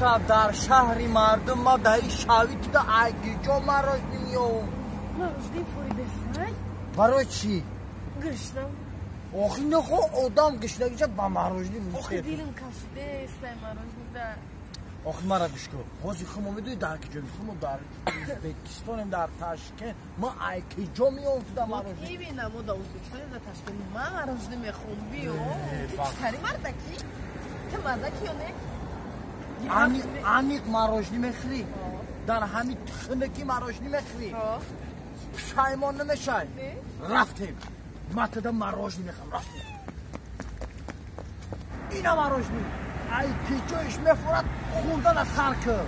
گفتم در شهری مردم ما دایی شاوی تو دا ایگیجا مراجنی میام. مراجنی پوری بفرای؟ برای چی؟ گشنم. آخی نخو آدم گشنگیشه با مراجنی میشه. آخی دیلم کشیده استای مراجنی ده. آخی مرا بشکو خوزی خمو میدوی در کجا میخوام در ازبکستانم در تاشکند ما ایگیجا میام تو دا مراجنی. ای بینم او دا ازبکستانم در تاشکند ما مراجنی میخوام بیو. کاری مردکی؟ تو مردکی یا نه؟ عمیق مراجنی میخری در همین تخنکی مراجنی میخری پشایمان نمیشای رفتیم متدا مراجنی میخوام رفتیم اینا مراجنی ای که جایش میفورد خوردن از سر کرد